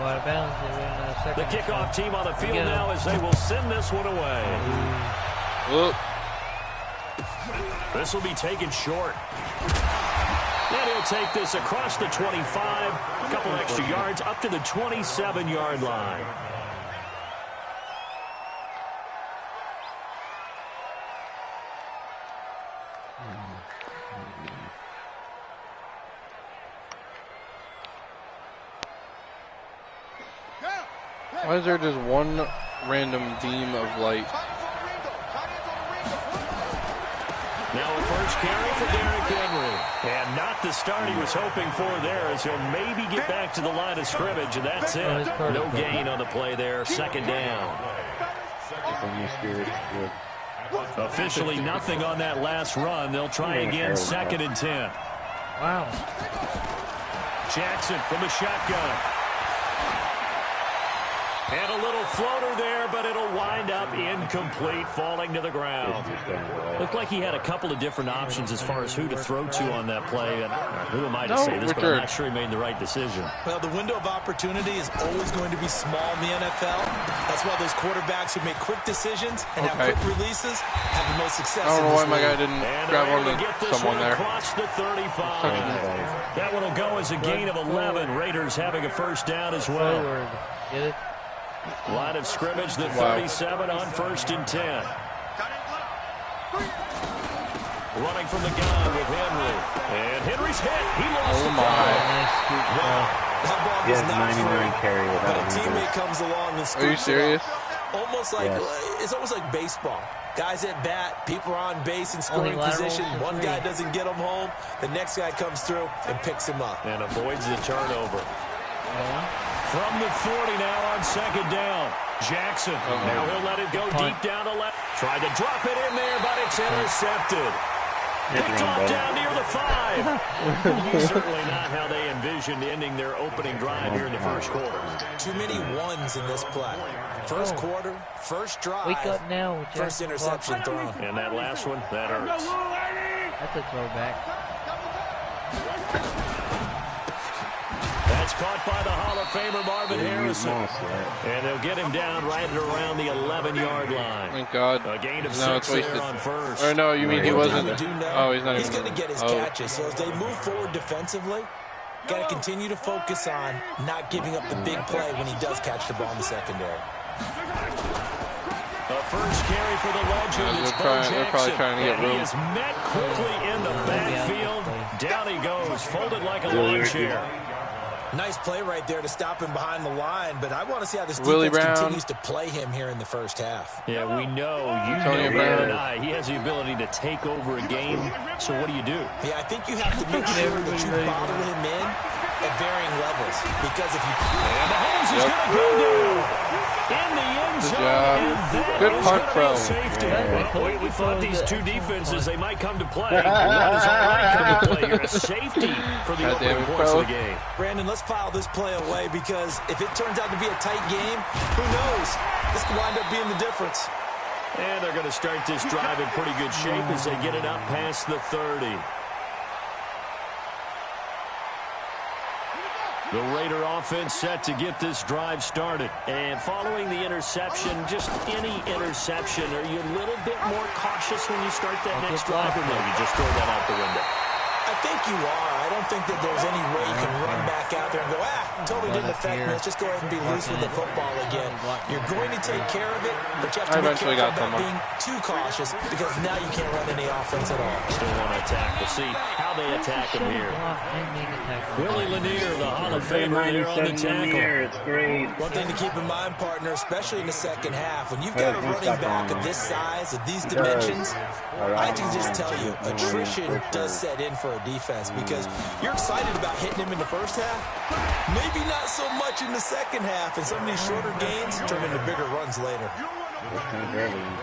out of bounds. The kickoff team on the field now as they will send this one away. Whoop. This will be taken short. And he'll take this across the 25, a couple extra yards up to the 27-yard line. Why is there just one random beam of light? Now a first carry for Derrick Henry. And not the start he was hoping for there, as he'll maybe get back to the line of scrimmage, and that's it. No gain on the play there, second down. Officially nothing on that last run. They'll try again, second and 10. Wow. Jackson from the shotgun. And a little floater there, but it'll wind up incomplete, falling to the ground. Looked like he had a couple of different options as far as who to throw to on that play. And who am I to say this, but I'm not sure he made the right decision. Well, the window of opportunity is always going to be small in the NFL. That's why those quarterbacks who make quick decisions and have quick releases have the most success. I don't know why my guy didn't grab on to someone there. Across the 35. That one will go as a gain of 11. Raiders having a first down as well. Get it? Line of scrimmage, the 37 on first and 10. Running from the gun with Henry. And Henry's hit. He lost the ball. That ball was not free, but a teammate comes along and scoops. Are you serious? Almost like it's almost like baseball. Guys at bat, people are on base in scoring position. One guy doesn't get him home. The next guy comes through and picks him up. And avoids the turnover. From the 40 now on second down. Jackson. Now he'll let it go deep down the left. Tried to drop it in there, but it's intercepted. Picked off down near the 5. Certainly not how they envisioned ending their opening drive here in the first quarter. Too many ones in this play. First quarter, first drive. Wake up now. First interception thrown. And that last one, that hurts. That's a throwback. That's caught by the Hall of Famer Marvin Harrison. And they'll get him down right at around the 11-yard line. Thank God. A gain of now 6 it's wasted. there on first. Or no, you mean he wasn't? Oh, he's not. He's going to get his catches. So as they move forward defensively, got to continue to focus on not giving up the big play when he does catch the ball in the secondary. A first carry for the legend. They're probably trying to get room. He is met quickly in the backfield. Down he goes, folded like a lawn chair. Nice play right there to stop him behind the line, but I want to see how this defense continues to play him here in the first half. Yeah, we know, better than I, he has the ability to take over a game, so what do? Yeah, I think you have to make sure that you bottle him in at varying levels, because if you... And Mahomes is going to go down in the end zone. Good punt throw. Well, we thought these two defenses, they might come to play. One has already come to play. You're a safety for the opening points of the game. Brandon, let's file this play away, because if it turns out to be a tight game, who knows? This could wind up being the difference. And they're going to start this drive in pretty good shape as they get it up past the 30. The Raider offense set to get this drive started. And following the interception, just any interception, are you a little bit more cautious when you start that next drive, or no, you just throw that out the window? I think you are. I don't think that there's any way you can run back out there and go, totally didn't affect me. Let's just go ahead and be loose with the football again. You're going to take care of it, but you have to be careful about being too cautious, because now you can't run any offense at all. Still want to attack. We'll see how they attack him here. Willie Lanier, the Hall of Famer, there on the tackle. It's great. One thing to keep in mind, partner, especially in the second half, when you've got a running back of this size, of these dimensions, I can just tell you, attrition does set in for a defense, because you're excited about hitting him in the first half, maybe not so much in the second half, and some of these shorter gains turn into bigger runs later.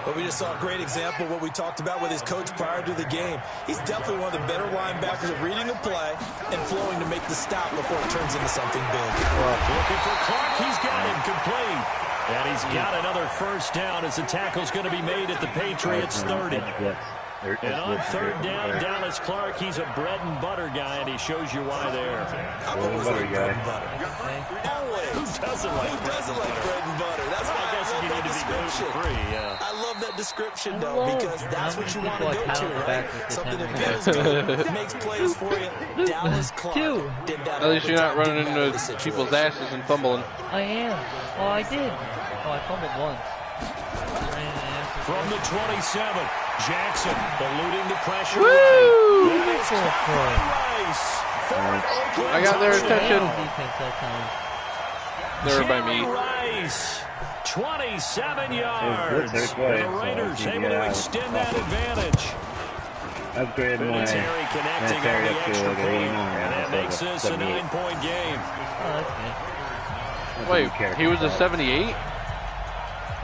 But we just saw a great example of what we talked about with his coach prior to the game. He's definitely one of the better linebackers at reading a play and flowing to make the stop before it turns into something big. Looking for Clark. He's got him complete. And he's got another first down as the tackle's going to be made at the Patriots 30. And on third down, Dallas Clark, he's a bread and butter guy, and he shows you why there. I've always liked bread and butter. Always. Who doesn't like bread and butter? That's why I love that description. I love that description, though, because that's what you want to go to, right? Something that feels good, makes plays for you. Dallas Clark did that. At least you're not running into people's asses and fumbling. I am. Oh, I did. Oh, I fumbled once. From the 27, Jackson eluding the pressure. Woo! Rice. I got their attention. They were by me. Rice, 27 yards. The Raiders able to extend that advantage. Vinatieri connecting on the extra point, and that makes this a 9-point game. Oh, that's good. Wait, he was a 78?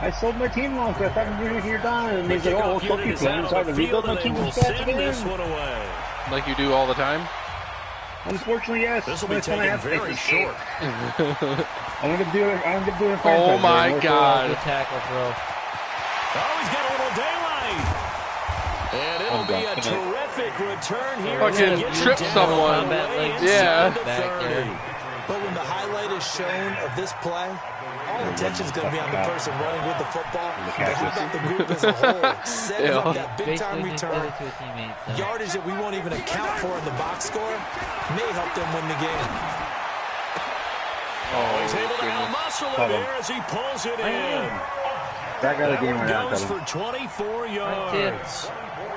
I sold my team once. I thought we were here done. And they said, oh, fuck you, Glenn. So I had to rebuild my team from scratch again. Like you do all the time? Unfortunately, yes. This will be taken very short. I'm gonna do it. Oh my God! Good tackle, bro. Oh, he's got a little daylight. And it'll be a terrific return here. Fucking trip someone. Yeah. Back there. But when the highlight is shown of this play, all attention is going to be on the person running with the football. But how about the group as a whole? Setting up that big-time return. Yardage that we won't even account for in the box score may help them win the game. Oh, he's able to out-muscle it there as he pulls it in. That got a game right goes now. for 24 yards.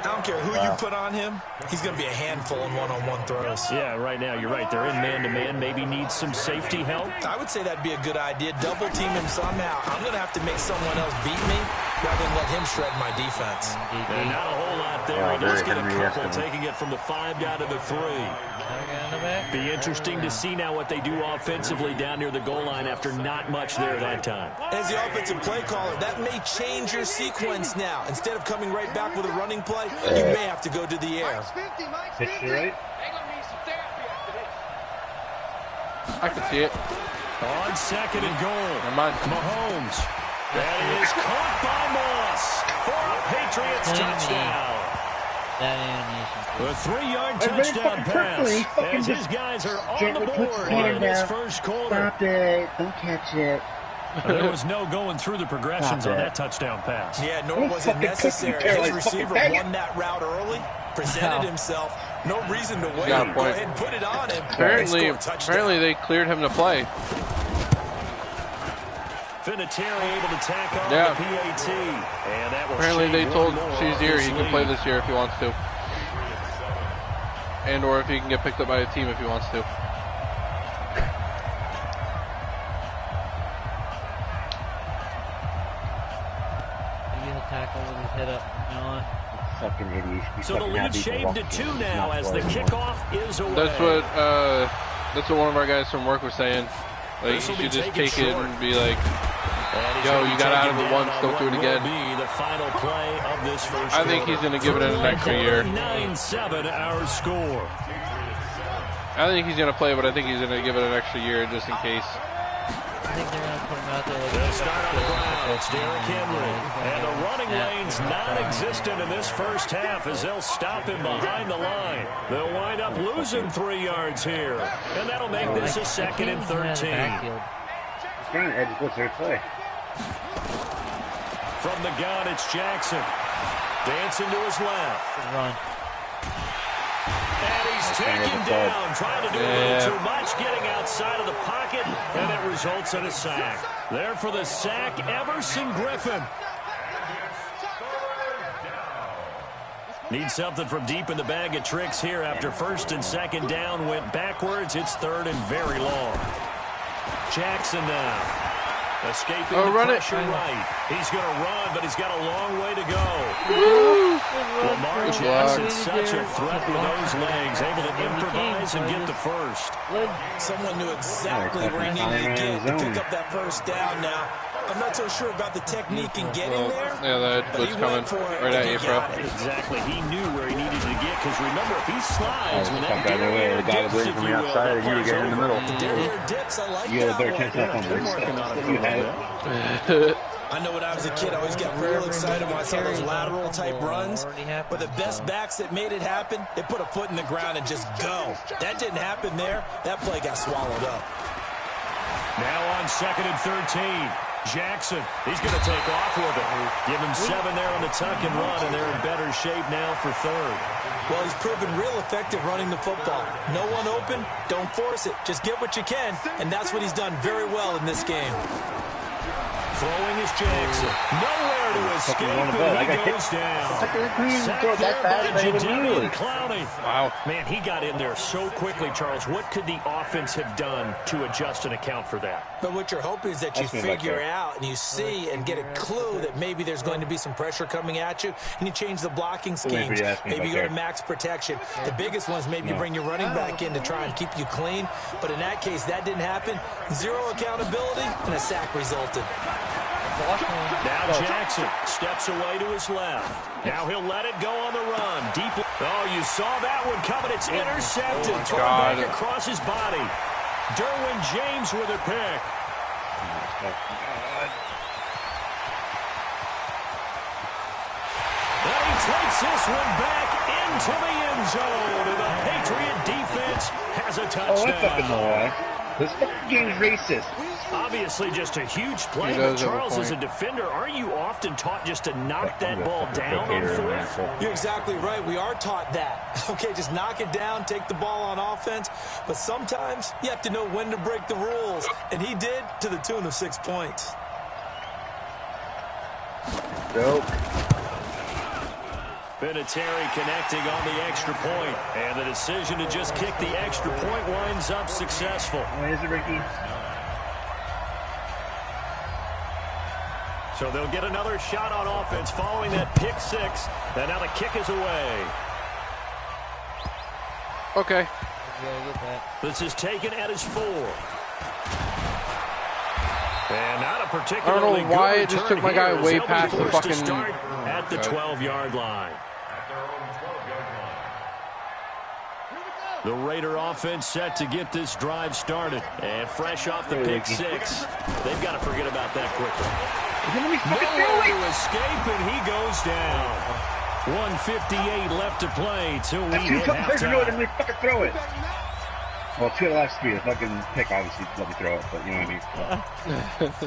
I don't care who you put on him. He's going to be a handful in one-on-one throws. Yeah, right now, you're right. They're in man-to-man. Maybe needs some safety help. I would say that'd be a good idea. Double team him somehow. I'm going to have to make someone else beat me rather than let him shred my defense. And not a whole lot there. He does get a couple, taking it from the 5 down to the 3. Be interesting to see now what they do offensively down near the goal line after not much there that time. As the offensive play caller, that may change your sequence now. Instead of coming right back with a running play, you may have to go to the air. Right? I can see it. On 2nd and goal. Never mind. Mahomes. That is caught by Moss for a Patriots touchdown. That animation. A 3-yard touchdown pass as his guys are on the board in this first quarter. Stop it. Don't catch it. There was no going through the progressions on that touchdown pass. Yeah, nor was it necessary. His receiver won that route early, presented himself. No reason to wait. Go ahead and put it on him. Apparently they cleared him to play. Vinatieri able to tack on the PAT. And that will apparently they told Shazier he can play this year if he wants to. And or if he can get picked up by a team if he wants to. Tackle with his head up. Fucking idiot. So the lead shaved to 2 now as the kickoff is away. That's what one of our guys from work was saying. Like, you should just take it and be like, yo, you got out of it once, don't do it again. The final play of this first I think he's going to give it an extra year. 9-7 our score. I think he's going to play, but I think he's going to give it an extra year just in case. I think they're going to put him out there. They'll start on the ground. It's Derrick Henry. And the running lane's non-existent in this first half as they'll stop him behind the line. They'll wind up losing 3 yards here. And that'll make this a 2nd and 13. Trying to edge what's their play. From the gun, it's Jackson. Dancing to his left. Run. And he's taken down, trying to do a little too much, getting outside of the pocket, and it results in a sack. There for the sack, Everson Griffin. Needs something from deep in the bag of tricks here after 1st and 2nd down went backwards. It's 3rd and very long. Jackson now. Escaping the pressure right. He's going to run, but he's got a long way to go. Lamar Jackson's such a threat with those legs, able to improvise and get the first. Someone knew exactly where he needed to get to pick up that first down now. I'm not so sure about the technique in getting there. Yeah, that was coming right at you, bro. Exactly. He knew where he needed to get, because remember, if he slides, when that derriere dips, if you will, outside, you would get in the middle. The derriere dips, I like you had a better that chance one. of that. I know when I was a kid, I always got real excited when I saw those lateral type runs. But the best backs that made it happen, they put a foot in the ground and just go. That didn't happen there. That play got swallowed up. Now on 2nd and 13. Jackson, he's going to take off with it. Give him 7 there on the tuck and run, and they're in better shape now for 3rd. Well, he's proven real effective running the football. No one open, don't force it. Just get what you can, and that's what he's done very well in this game. Throwing is Jackson. Nowhere to escape, and he goes down. Clowney. Wow. Man, he got in there so quickly, Charles. What could the offense have done to adjust and account for that? But what you're hoping is that you figure out and you see and get a clue that maybe there's going to be some pressure coming at you, and you change the blocking schemes. Maybe you go to max protection. The biggest one is maybe you bring your running back in to try and keep you clean. But in that case, that didn't happen. 0 accountability, and a sack resulted. Now Jackson steps away to his left. Now he'll let it go on the run. Deep. Oh, you saw that one coming. It's intercepted. Thrown back across his body. Derwin James with a pick. And he takes this one back into the end zone. And the Patriot defense has a touchdown. Oh, that's fucking no. This fucking game's racist. Obviously just a huge play, but Charles, as a defender, aren't you often taught just to knock that ball down on 4th? You're exactly right. We are taught that. Okay, just knock it down, take the ball on offense. But sometimes you have to know when to break the rules. And he did to the tune of 6 points. Dope. Vinatieri connecting on the extra point. And the decision to just kick the extra point winds up successful. Where is it, Ricky? So they'll get another shot on offense following that pick 6. And now the kick is away. Okay. This is taken at his 4. And not a I particularly don't know why good it just return took my guy here, way as past the they'll be forced to fucking... start at the 12-yard line. The Raider offense set to get this drive started. And fresh off the pick 6, they've got to forget about that quickly. Nowhere to escape, and he goes down. 1:58 left to play till we hit halftime. Let me fucking throw it. Well, 2 of the last 3. The fucking pick obviously let me throw it, but you know what I mean.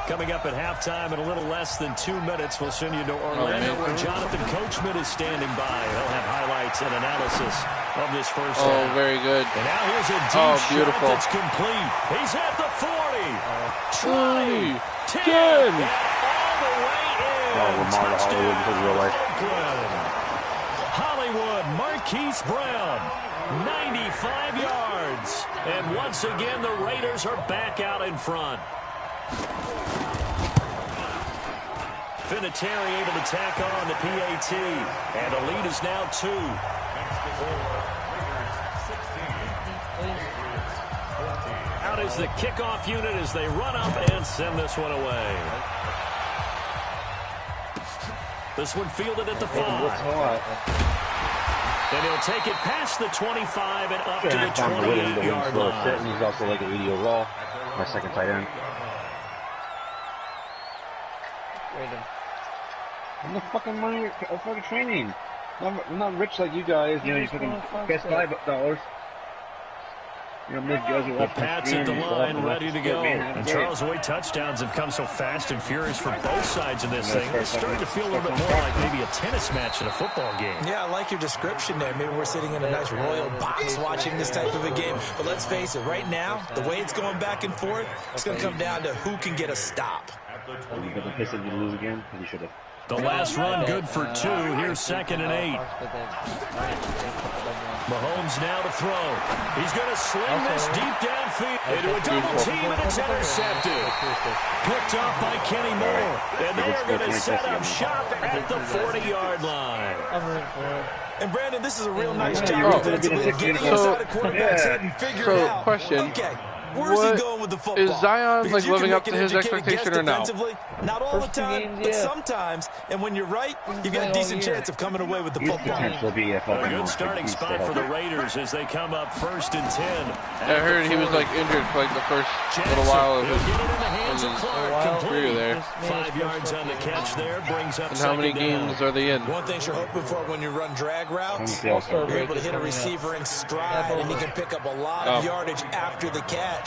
Coming up at halftime in a little less than 2 minutes, we'll send you to Orlando where Jonathan Coachman is standing by. He'll have highlights and analysis of this first half. Oh, very good. And now here's a deep shot that's complete. He's at the 40. 20, 10, and all the way in. Touchdown, Oakland. Hollywood, Marquise Brown, 95 yards. And once again, the Raiders are back out in front. Vinatieri able to tack on the PAT, and the lead is now 2. Out is the kickoff unit as they run up and send this one away. This one fielded at the 5. And he'll take it past the 25 and up to the 28-yard line. He's also like an 80 overall. My second tight end. I'm the fucking money. I'm fucking training. I'm not rich like you guys. You know, you fucking best $5. You know, the Pats at the line, ready to go. And Charles, the way touchdowns have come so fast and furious for both sides of this thing, it's starting to feel a little bit more like maybe a tennis match in a football game. Yeah, I like your description there. Maybe we're sitting in a nice royal box watching this type of a game. But let's face it, right now, the way it's going back and forth, it's going to come down to who can get a stop. You got the piss if you lose again? You should have. The last run good for 2. Here's 2nd and 8. Mahomes now to throw. He's going to sling this deep downfield into a double team, and it's intercepted. Picked up by Kenny Moore. And they're going to set up shop at the 40-yard line. And Brandon, this is a real nice job defensively. Getting inside a quarterback's head and figure it out. Question. Okay. Where's he going with the football? Is Zion because like living up to his expectation or no? Not all the time, but sometimes. And when you're right, you got a decent chance of coming away with the football. A good starting spot for the Raiders as they come up 1st and 10. I heard he was like injured for like the first little while of his career there. 5 yards on the catch there brings up. And how many games are they in? One thing you're hoping for when you run drag routes, you're able to hit a receiver in stride, and he can pick up a lot of yardage after the catch.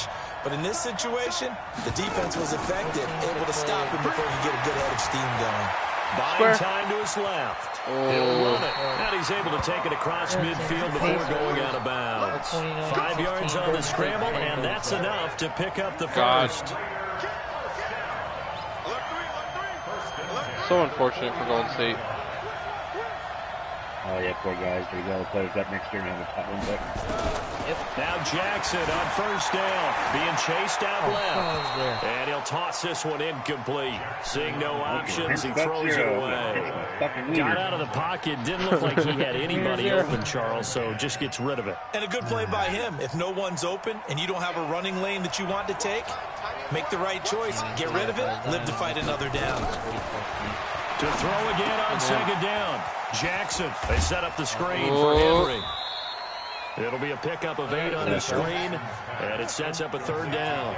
But in this situation, the defense was effective, able to stop him before he get a good head of steam going. Buying time to his left. He'll run it. And he's able to take it across midfield before going out of bounds. 5 yards on the scramble, and that's enough to pick up the first. So unfortunate for Golden State. Oh, yeah, poor guys. There you go. Players up next year and have a top one pick. Now Jackson on first down, being chased out left. And he'll toss this one incomplete. Seeing no options, he throws it away. Got out of the pocket, didn't look like he had anybody open, Charles, so just gets rid of it. And a good play by him. If no one's open and you don't have a running lane that you want to take, make the right choice. Get rid of it, live to fight another down. To throw again on second down. Jackson, they set up the screen for Henry. It'll be a pickup of 8 on the screen, and it sets up a third down.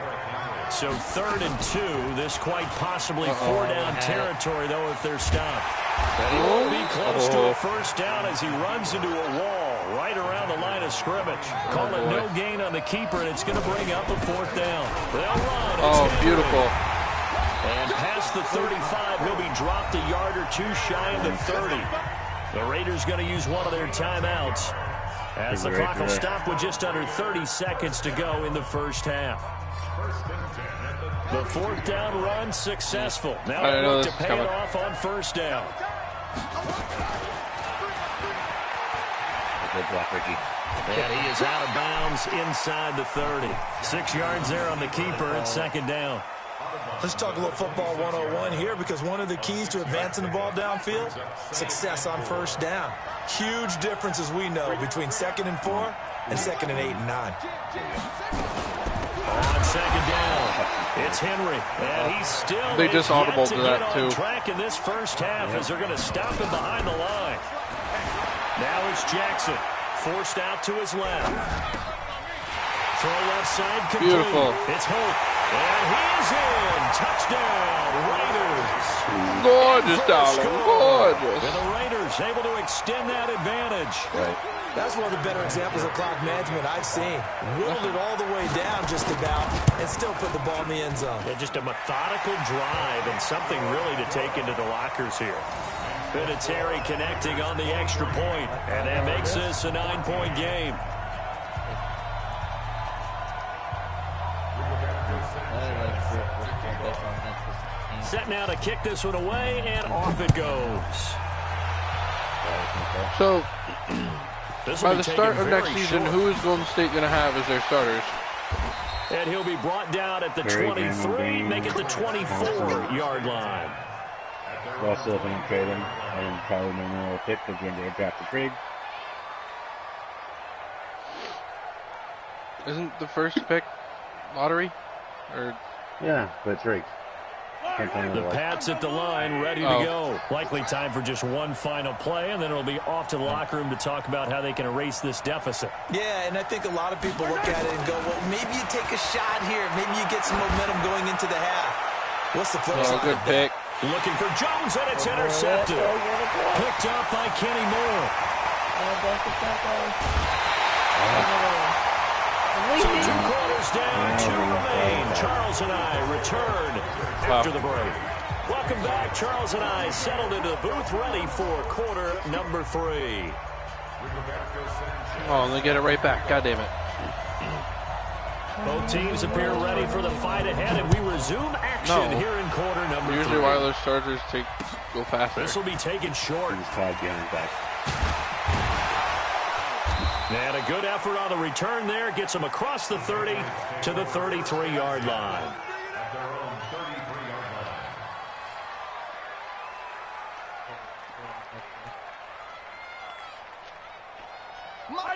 So 3rd and 2, this quite possibly 4-down territory, though, if they're stopped. He will be close to a first down as he runs into a wall right around the line of scrimmage. Call it no gain on the keeper, and it's going to bring up a 4th down. They'll run. Oh, beautiful. And past the 35, he'll be dropped a yard or 2 shy of the 30. The Raiders going to use one of their timeouts as the clock will stop with just under 30 seconds to go in the first half. The 4th down run successful. Now they look to pay it off on first down. And he is out of bounds inside the 30. 6 yards there on the keeper at second down. Let's talk a little football 101 here, because one of the keys to advancing the ball downfield, success on first down. Huge difference, as we know, between 2nd and 4 and 2nd and 8 and 9. On second down, it's Henry, and he's still they just audible to that too. Track in this first half as they're going to stop him behind the line. Now it's Jackson, forced out to his left. Throw left side complete. Beautiful. It's Hope. And he's in. Touchdown, Raiders. Gorgeous, darling. Gorgeous. And the Raiders able to extend that advantage. Right. That's one of the better examples of clock management I've seen. Whittled it all the way down just about and still put the ball in the end zone. Yeah, just a methodical drive and something really to take into the lockers here. Vinatieri connecting on the extra point, and that makes this a 9-point game. Set now to kick this one away, and off it goes. So, by the start of next season, who is Golden State going to have as their starters? And he'll be brought down at the 23, make it the 24-yard line. Well, still going to trade him, and probably no more pick because we're going to draft the trade. Isn't the first pick lottery? Or yeah, but it's rigged. The Pats at the line, ready to go. Likely time for just one final play, and then it'll be off to the locker room to talk about how they can erase this deficit. Yeah, and I think a lot of people look at it and go, well, maybe you take a shot here. Maybe you get some momentum going into the half. What's the flip side? Good pick. Looking for Jones, and it's intercepted. Picked up by Kenny Moore. So 2 quarters down, 2 remain. Charles and I return after the break. Welcome back. Charles and I settled into the booth, ready for quarter number 3. Oh, and they get it right back. God damn it. Both teams appear ready for the fight ahead, and we resume action here in quarter number 3. Usually wireless chargers go faster. This will be taken short. And a good effort on the return there. Gets him across the 30 to the 33-yard line.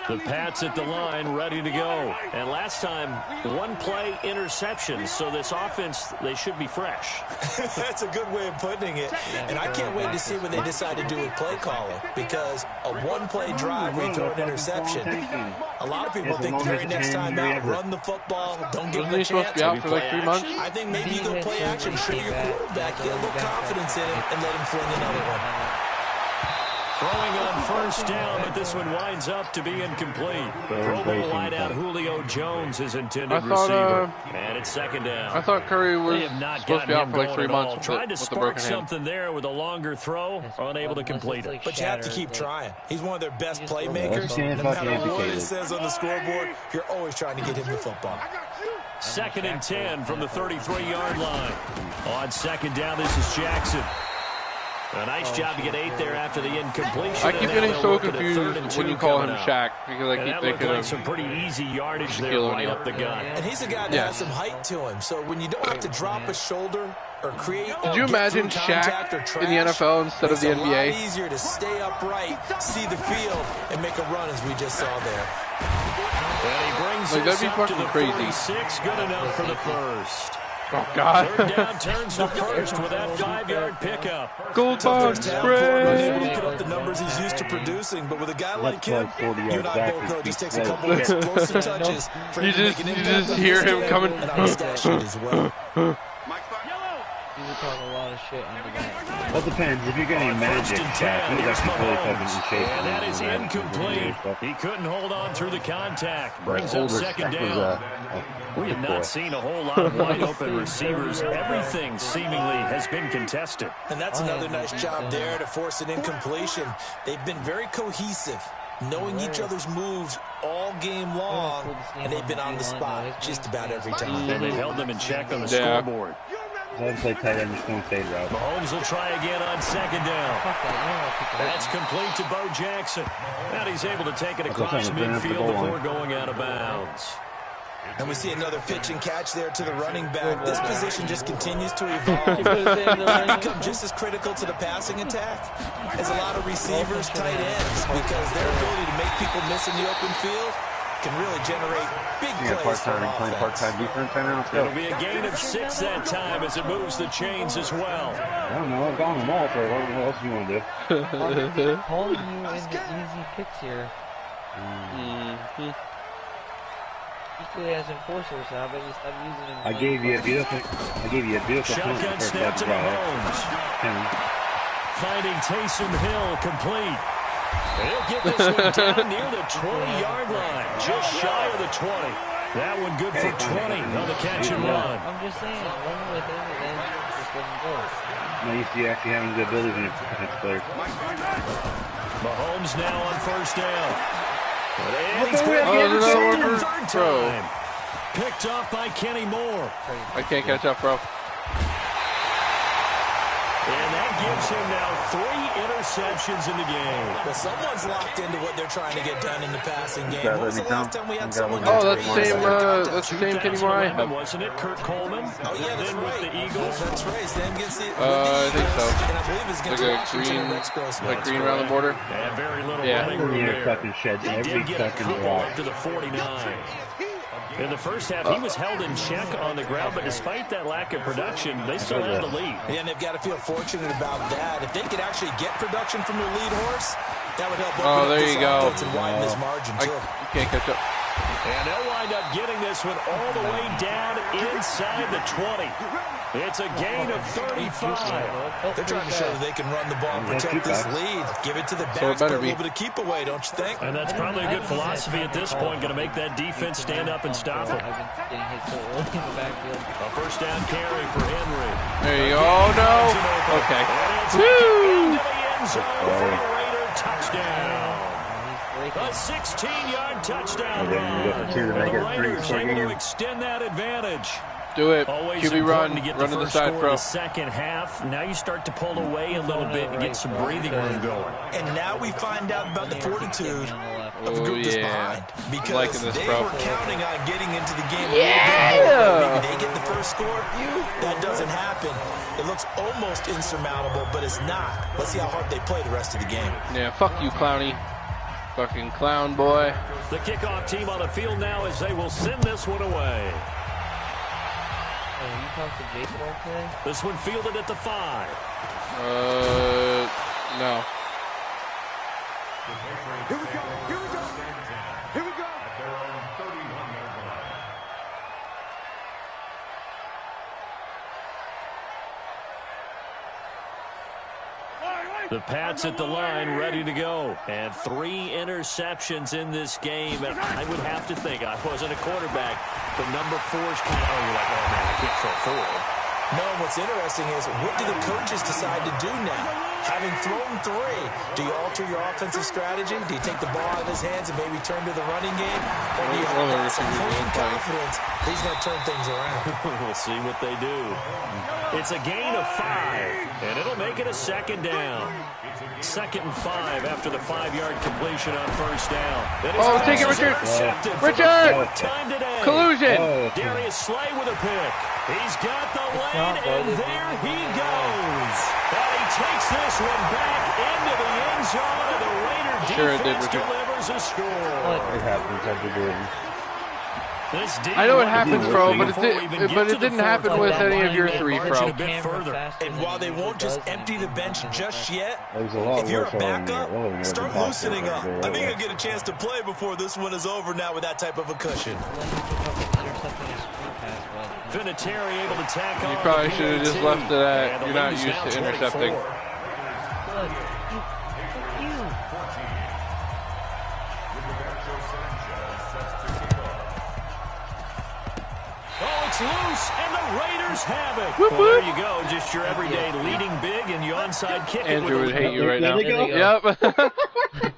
The Pats at the line, ready to go. And last time, 1-play interception. So this offense, they should be fresh. That's a good way of putting it. And I can't wait to see what they decide to do with play calling. Because a 1-play drive where you throw an interception, a lot of people think the very next time out, run the football, don't give them a chance. Supposed to be out for like 3 months? I think maybe you go play action, show your quarterback, get a little confidence in him, and let him fling another one. Throwing on first down, but this one winds up to be incomplete. Pro Bowl wideout Julio Jones is intended receiver. And it's second down. I thought Curry was supposed to be out for like 3 months with Tried to the spark broken hand. something there with a longer throw, unable to complete it. But you have to keep trying. He's one of their best playmakers. No matter what it says on the scoreboard, you're always trying to get him the football. Second and 10 from the 33-yard line. On second down, this is Jackson. A nice job to get 8 there after the incompletion. I keep getting so confused when you call him Shaq because I keep thinking of some pretty easy yardage there right up the gut. And he's a guy that has some height to him, so when you don't have to drop a shoulder or create. Did you imagine Shaq in the NFL instead of the NBA? It's a lot easier to stay upright, see the field, and make a run as we just saw there. And he brings that'd be fucking to the crazy. 46, good enough for the first. Oh, God. Third down turns to first with that 5-yard pickup. Gold bond spread. He put up the numbers he's used to producing, but with a guy like him, you and I both know it just takes a couple of explosive touches for him to make an impact. You just hear him coming. And on the stat sheet as well. You talk a lot of shit under that. Well, it depends. If you're getting magic, he's actually really fucking in shape. And that is incomplete. He couldn't hold on through the contact. Brings up second down. We have not seen a whole lot of wide-open receivers. Everything seemingly has been contested. And that's another nice job there to force an incompletion. They've been very cohesive, knowing each other's moves all game long, and they've been on the spot just about every time. And they've held them in check on the scoreboard. I'd play tight end, just don't fade route. Mahomes will try again on second down. That's complete to Bo Jackson. And he's able to take it across midfield before going out of bounds. And we see another pitch and catch there to the running back. This position just continues to evolve. They become just as critical to the passing attack as a lot of receivers, tight ends, because their ability to make people miss in the open field can really generate big plays for an offense. Part-time defense right now. It'll be a gain of 6 that time as it moves the chains as well. I don't know. I've gone them all, so what else do you want to do? I'm calling you in the easy picks here. Equally as enforcers, so I bet you stop using them. I gave you a beautiful shotgun snap to Mahomes. Finding Taysom Hill complete. He'll get this one down near the 20-yard line, just shy of the 20. That one good for 20 on the catch and run. I'm just saying, run with it and then just let him go. No, you see actually having good abilities in your defense players. Mahomes now on first down. And he's third time. Picked off by Kenny Moore. I can't catch up, bro. And that gives him now 3 interceptions in the game. Well, someone's locked into what they're trying to get done in the passing game. When was the last time we had someone that's the same Kenny Moore I had. Wasn't it Kurt Coleman? Oh, yeah, that's right. With the Eagles. That's right. Stan gets it. I think so. And I believe it's against Washington. Like green around the border. And very little running room there. Fucking sheds He every did get a second couple up to the 49. In the first half, he was held in check on the ground, but despite that lack of production, they still had the lead. Yeah, and they've got to feel fortunate about that. If they could actually get production from their lead horse, that would help open up this offense and widen this margin, too. You can't catch up. And they'll wind up getting this one all the way down inside the 20. It's a gain of 35. They're trying to show that they can run the ball and protect this lead. Give it to the backs, but a little bit of keep away, don't you think? And that's probably a good philosophy at this point, going to make that defense stand up and stop it. A first down carry for Henry. There you go. Oh, no. Okay. Woo! Touchdown. A 16-yard touchdown run. The Raiders able to extend that advantage. Do it. Always QB run. to get Run the to the first side, score bro. in the second half. Now you start to pull away a little bit and get some breathing room going. And now we find out about the fortitude of the group that's behind. Because they were counting on getting into the game a little bit more. Maybe they get the first score. That doesn't happen. It looks almost insurmountable, but it's not. Let's see how hard they play the rest of the game. Yeah, fuck you, Clowny. Fucking clown boy. The kickoff team on the field now as they will send this one away. You talked to Jake today? This one fielded at the 5. No. Here we go. Here we go. Here we go. Wait. The Pats at the line, ready to go. And 3 interceptions in this game. And I would have to think, I wasn't a quarterback, but number 4 is kind of, you're like, oh, man, I can't throw 4. No, what's interesting is, what do the coaches decide to do now? Having thrown 3, do you alter your offensive strategy? Do you take the ball out of his hands and maybe turn to the running game? Or do you have supreme confidence he's going to turn things around? We'll see what they do. It's a gain of 5, and it'll make it a 2nd down. 2nd and 5 after the 5-yard completion on 1st down. Oh, take it, Richard. Richard! Time today. Collusion. Darius Slay with a pick. He's got the lane, and there he goes. And he takes this one back into the end zone, and the Raider defense delivers a score. It happens after doing. I know it happens, bro, but it didn't happen with any of your 3, bro. And while they won't just empty the bench just yet, if you're a backup, start loosening up. I think you'll get a chance to play before this one is over now with that type of a cushion. Vinatieri able to tack on. You probably should have just left it at, you're not used to intercepting. Oh, it's loose, and the Raiders have it. Well, there you go. Just your everyday leading big and you onside kick. Andrew would hate you right now. Yep.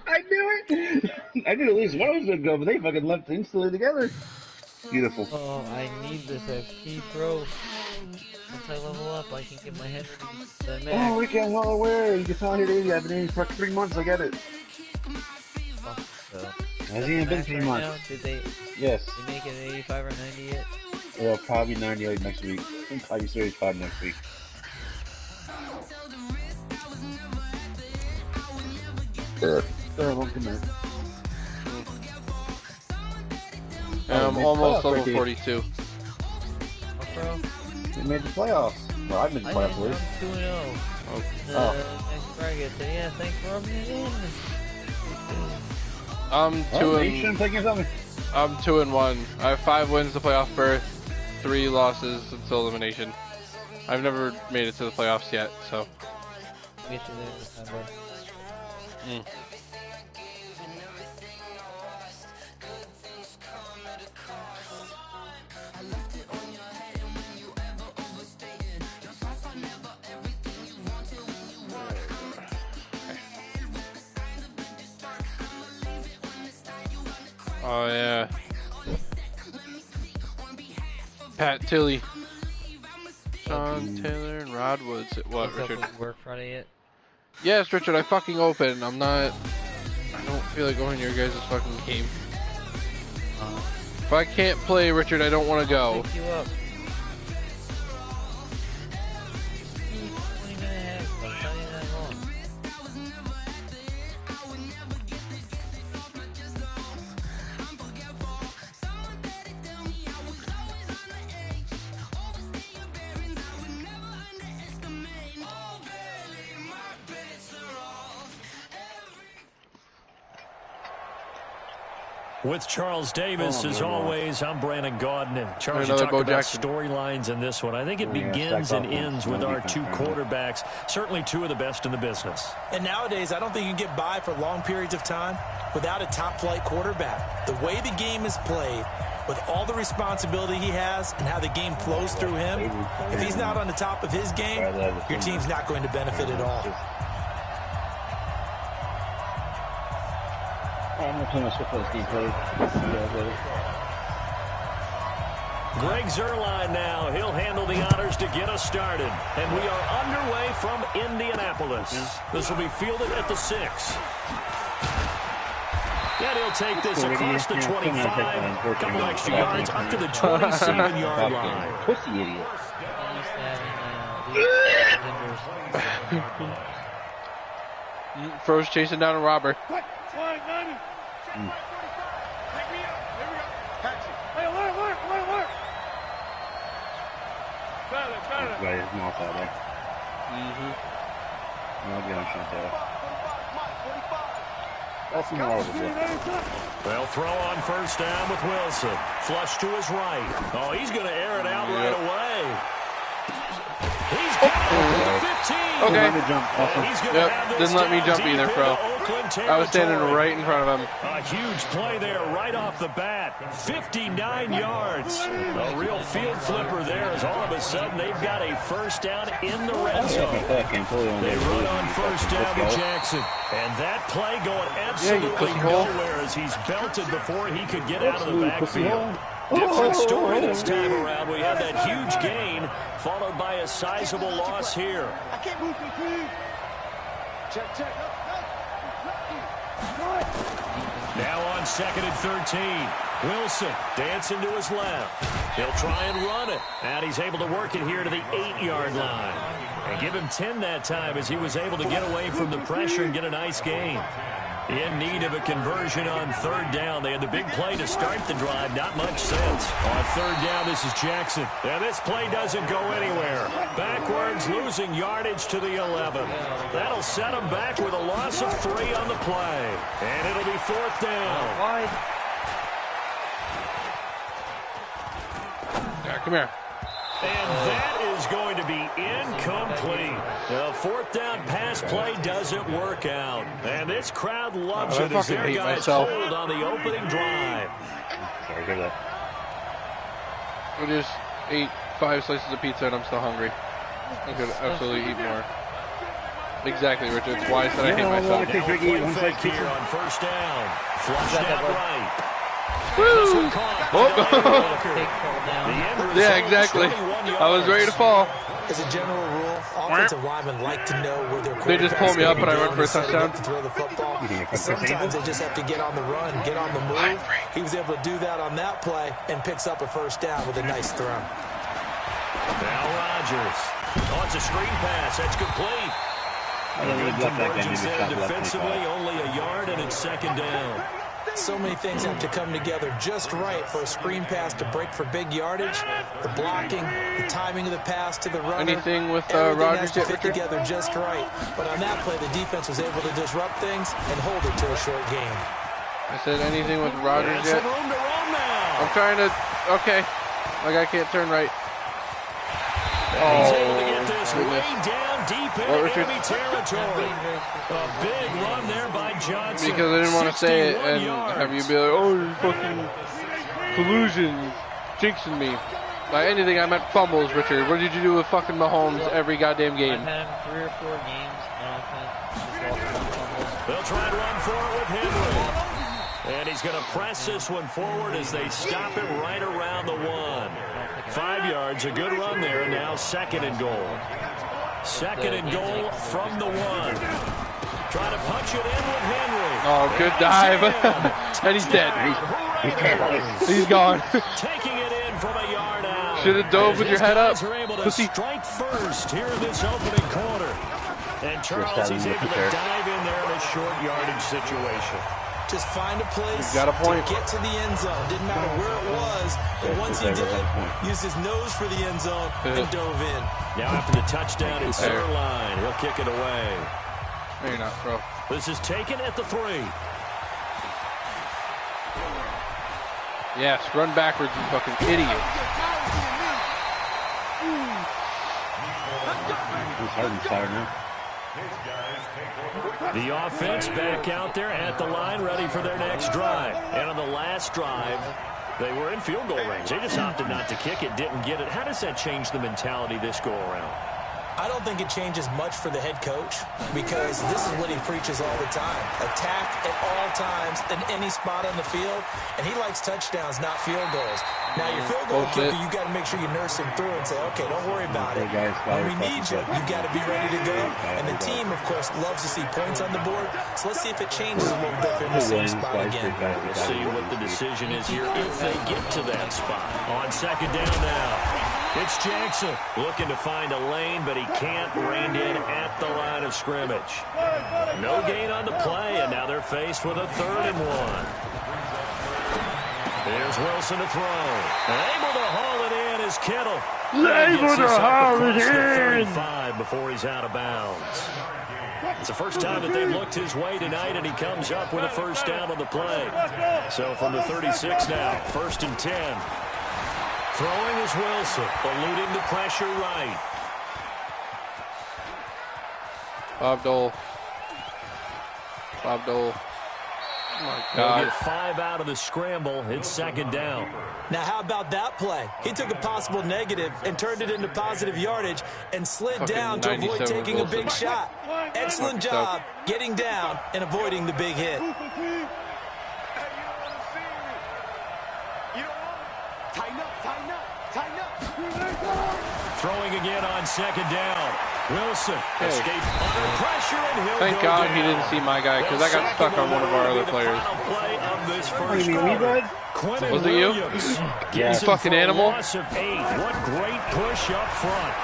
I knew it. I knew at least one was going to go, but they fucking left instantly together. Beautiful. Oh, I need this FP, bro. Once I level up, I can get my head to the max. Oh, Ricky, I'm well aware. You can tell here, Davey. I've been in for 3 months. I get it. So, Has he even been 3 months? Now? Did they? Yes. They make it 85 or 90 yet? It'll probably be 98 next week. I'll be Series 5 next week. I'm almost level 42. Bro? We made the playoffs. Well, I've made the playoffs with. I'm 2-0. Next bracket. So yeah, thanks for rubbing it in. I'm 2-1. I have 5 wins to playoff berth, 3 losses until elimination. I've never made it to the playoffs yet, so. Get you there this time, bud. Oh yeah. Pat Tilley. Sean Taylor and Rod Woods. What, Richard? Work Friday yet? Yes, Richard, I fucking open. I don't feel like going to your guys' fucking game. If I can't play, Richard, I don't want to go. Pick you up. 20 minutes, but it's not even that long. With Charles Davis, as always, I'm Brandon Gaudin. Charles, you talked about storylines in this one. I think it begins and ends with our 2 quarterbacks, certainly 2 of the best in the business. And nowadays, I don't think you can get by for long periods of time without a top-flight quarterback. The way the game is played, with all the responsibility he has and how the game flows through him, if he's not on the top of his game, your team's not going to benefit at all. I'm not playing my swift this game, play. Greg Zuerlein now. He'll handle the honors to get us started. And we are underway from Indianapolis. This will be fielded at the 6. And he'll take this across the 25. A couple extra yards up to the 27-yard line. Pussy idiot. Fro's chasing down a robber. Pick me up. Here we go. Catch it. Hey, alert. Got it. Right, his mouth out there. I'll get him shot there. That's horrible. They'll throw on 1st down with Wilson. Flush to his right. Oh, he's going to air it out right away. He's got it to the 15. Okay. Awesome. Yep, didn't let me jump either, bro. I was standing right in front of him. A huge play there right off the bat. 59 yards. A real field flipper there as all of a sudden they've got a first down in the red zone. They run on first down with Jackson. And that play going absolutely nowhere as he's belted before he could get out of the backfield. Different story this time around. We had that huge gain followed by a sizable loss here. Now on 2nd and 13. Wilson dancing to his left. He'll try and run it. And he's able to work it here to the 8-yard line. And give him 10 that time as he was able to get away from the pressure and get a nice gain. In need of a conversion on 3rd down. They had the big play to start the drive. Not much sense. On 3rd down, this is Jackson. And this play doesn't go anywhere. Backwards, losing yardage to the 11. That'll set him back with a loss of 3 on the play. And it'll be 4th down. Wide. Yeah, come here. And that is going to be incomplete. The 4th down pass play doesn't work out. And this crowd loves it as their guys hold on the opening drive. Sorry, hear that. I just ate 5 slices of pizza and I'm still hungry. I could absolutely eat more. Exactly, Richard. It's why I said I hate myself. Here on 1st down. Flushed out right. Woo! Yeah, exactly. I was ready to fall. As a general rule, offensive linemen like to know where their they just pull me up and I run for a touchdown. To throw the football. Sometimes they just have to get on the run, get on the move. He was able to do that on that play and picks up a 1st down with a nice throw. Now Rodgers. Oh, it's a screen pass. That's complete. Defensively, only a yard and it's 2nd down. So many things have to come together just right for a screen pass to break for big yardage. The blocking, the timing of the pass to the runner. Anything with Rodgers has to fit together just right. But on that play, the defense was able to disrupt things and hold it to a short game. I said anything with Rodgers yet? Room to run now. I'm trying to. Okay, like I can't turn right. He's able to get this way down deep into enemy territory. A big run there by Johnson. Because I didn't want to say it and have you be like, oh, you're fucking collusion, jinxing me. By anything, I meant fumbles, Richard. What did you do with fucking Mahomes every goddamn game? I've had him 3 or 4 games. They'll try to run for it with Henry. And he's going to press this one forward as they stop it right around the 1. 5 yards, a good run there, and now 2nd and goal. 2nd and goal from the 1. Trying to punch it in with Henry. Oh, good dive. And he's dead. He's gone. Taking it in from a yard out. Should have dove with your head up. Pussy. Strike first here in this opening quarter. And Charles, he's able to dive in there in a short yardage situation. Just find a place got a point. to get to the end zone. Didn't matter where it was, but once he did, used his nose for the end zone and dove in. Now after the touchdown in center line, he'll kick it away. No, you're not, bro. This is taken at the 3. Yes, run backwards, you fucking idiot. Harden's tired now. The offense back out there at the line, ready for their next drive. And on the last drive, they were in field goal range. They just opted not to kick it, didn't get it. How does that change the mentality this go around? I don't think it changes much for the head coach because this is what he preaches all the time. Attack at all times in any spot on the field, and he likes touchdowns, not field goals. Now, your field goal kicker, you got to make sure you nurse him through and say, okay, don't worry about it. When we need you, you got to be ready to go. And the team, of course, loves to see points on the board. So let's see if it changes a little bit in the same spot again. We'll see what the decision is here if they get to that spot. On 2nd down now. It's Jackson looking to find a lane, but he can't rein in at the line of scrimmage. No gain on the play, and now they're faced with a 3rd and 1. Here's Wilson to throw. Able to haul it in is Kittle. Able to haul it in. 35 before he's out of bounds. It's the first time that they've looked his way tonight, and he comes up with a 1st down on the play. So from the 36 now, 1st and 10. Throwing is Wilson, eluding the pressure right. Bob Dole. Bob Dole. Oh my God. He'll get 5 out of the scramble. It's second down. Now, how about that play? He took a possible negative and turned it into positive yardage and slid Fucking down to avoid taking a big shot. Excellent job getting down and avoiding the big hit. Throwing again on second down. Wilson escapes under pressure, and he'll Thank go God down. he didn't see my guy, because I got stuck on one of our other players. Play of this What first do you mean, me, bud? Quentin Was it you? Williams Yeah. gets him Fucking for a animal. loss of 8. What great push up front.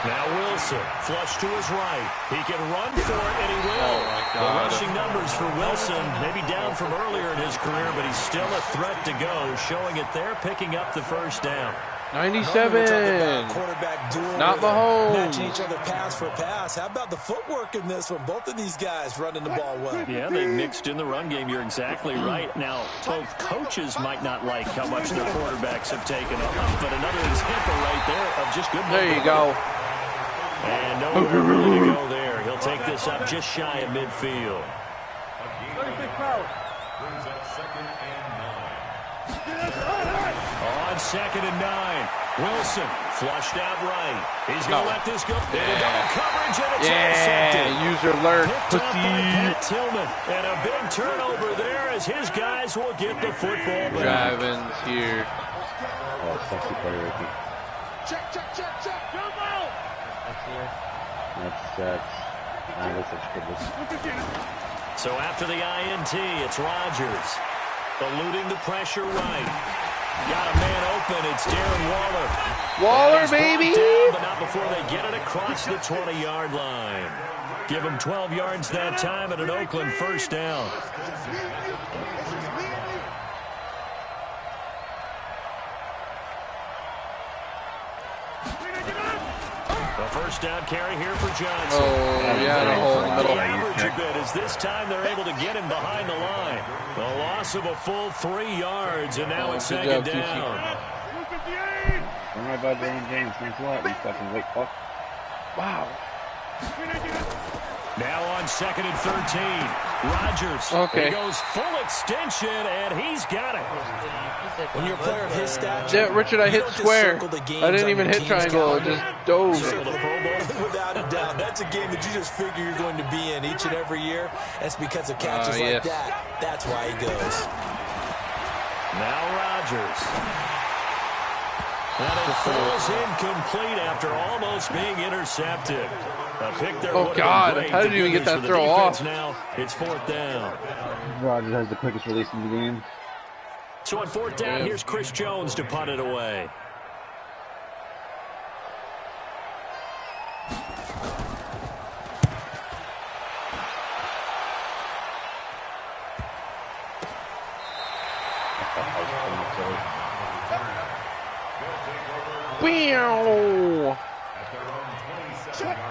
Now Wilson, flush to his right. He can run for it, and he will. Oh, my The God. rushing numbers for Wilson, maybe down from earlier in his career, but he's still a threat to go, showing it there, picking up the first down. 97. Quarterback duel. Not where they're Mahomes. matching each other pass for pass. How about the footwork in this one? Both of these guys running the ball well. Yeah, they mixed in the run game. You're exactly right. Now, both coaches might not like how much their quarterbacks have taken off, but another example right there of just good. There you go. And nowhere really to go there. He'll take this up just shy of midfield. On second and 9. Wilson flushed out right. He's going to let this go. Into double coverage, and it's intercepted. Yeah, user alert, Picked up by Pat pussy. Tillman. And a big turnover there as his guys will get the football back. Drivin's here. Oh, sexy player, Ricky. Check. Jump out. That's such good. So after the INT, it's Rodgers. Eluding the pressure right. Got a man open. It's Darren Waller. Waller, And he's brought baby. down, but not before they get it across the 20-yard line. Give him 12 yards that time at an Oakland first down. The first down carry here for Johnson. Oh, yeah, the hole in the The middle. average a bit as this time they're able to get him behind the line. The loss of a full 3 yards, and now it's good second job, TC. down. Don't worry about Darren James. Thanks a lot, you fucking late fuck. Wow. Now on second and 13. Rodgers. Okay. He goes full extension, and he's got it. When you're a player of his stature, Yeah, Richard, I you hit don't just square. circle the games I didn't on even your hit team's triangle. It calendar. just dove. So the Pro Bowl. Without a doubt, that's a game that you just figure you're going to be in each and every year. That's because of catches like yes. that. That's why he goes. Now Rodgers. And it falls incomplete after almost being intercepted. A pick there Oh, would have been God. great. How did The you even good get that news for the throw defense off? Now it's fourth down. Rodgers has the quickest release in the game. So on fourth down, here's Chris Jones to punt it away. Wow.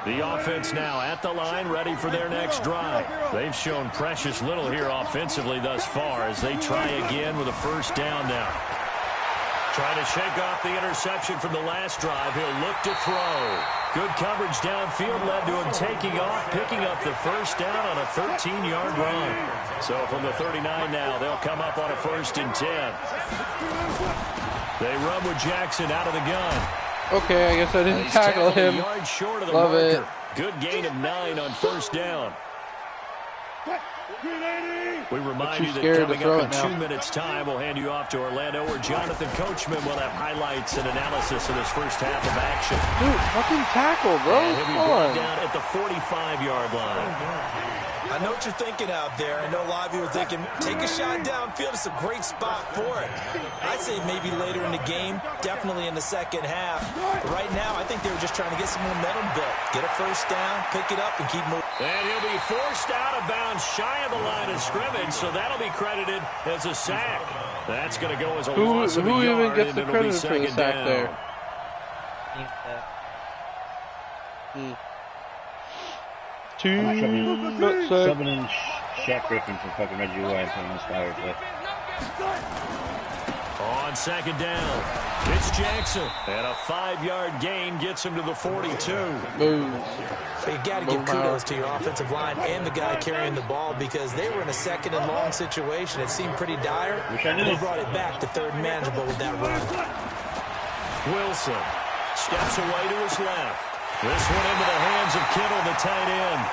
The offense now at the line, ready for their next drive. They've shown precious little here offensively thus far as they try again with a first down now. Trying to shake off the interception from the last drive. He'll look to throw. Good coverage downfield led to him taking off, picking up the first down on a 13-yard run. So from the 39 now, they'll come up on a first and 10. They run with Jackson out of the gun. Okay, I guess I didn't He's tackle tackled a him. yard short of the Love marker. it. Good gain of 9 on first down. We remind too you that scared to coming throw up in it now. 2 minutes' time, we'll hand you off to Orlando, where Jonathan Coachman will have highlights and analysis of this first half of action. Dude, fucking tackle, bro. And he'll be Come brought on. down at the 45-yard line. I know what you're thinking out there. I know a lot of you are thinking, take a shot downfield. It's a great spot for it. I'd say maybe later in the game, definitely in the second half. But right now, I think they were just trying to get some momentum built. Get a first down, pick it up, and keep moving. And he'll be forced out of bounds shy of the line of scrimmage, so that'll be credited as a sack. That's going to go as a loss of a Who yard, even gets and the it'll be credit for the second sack down. there? I'm not Two. subbing in Shaq Griffin for fucking Reggie White on this fire play. On on second down. It's Jackson. And a 5-yard gain gets him to the 42. Boom. You got to give kudos to your offensive line and the guy carrying the ball because they were in a second and long situation. It seemed pretty dire, and they brought it back to third and manageable with that run. Wilson steps away to his left. This one into the hands of Kittle, the tight end.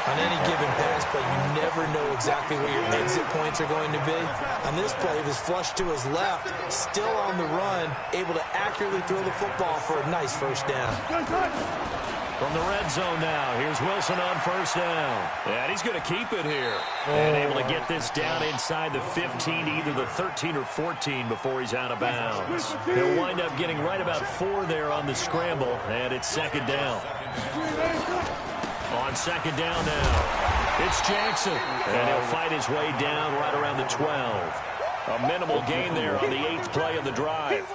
On any given pass play, you never know exactly where your exit points are going to be. On this play, it was flushed to his left, still on the run, able to accurately throw the football for a nice first down. From the red zone now, here's Wilson on first down. And he's going to keep it here. And able to get this down inside the 15, either the 13 or 14 before he's out of bounds. He'll wind up getting right about 4 there on the scramble, and it's second down. On second down now, it's Jackson. And he'll fight his way down right around the 12. A minimal gain there on the 8th play of the drive.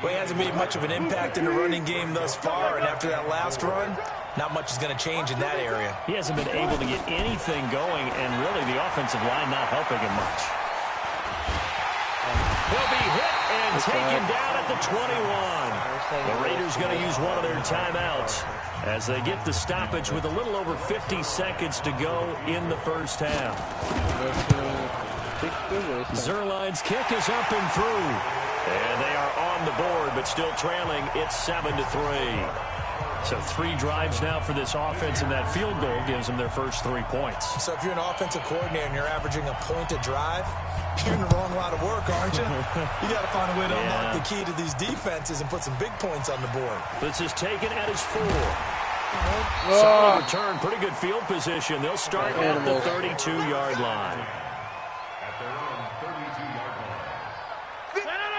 Well, he hasn't made much of an impact in the running game thus far, and after that last run, not much is going to change in that area. He hasn't been able to get anything going, and really the offensive line not helping him much. He'll be hit and taken down at the 21. The Raiders going to use one of their timeouts as they get the stoppage with a little over 50 seconds to go in the first half. Zerline's kick is up and through. And they are on the board, but still trailing. It's 7-3. So 3 drives now for this offense, and that field goal gives them their first 3 points. So if you're an offensive coordinator and you're averaging a point a drive, you're in the wrong line of work, aren't you? You got to find a way to unlock the key to these defenses and put some big points on the board. This is taken at his 4. Solid return, pretty good field position. They'll start at the 32-yard line.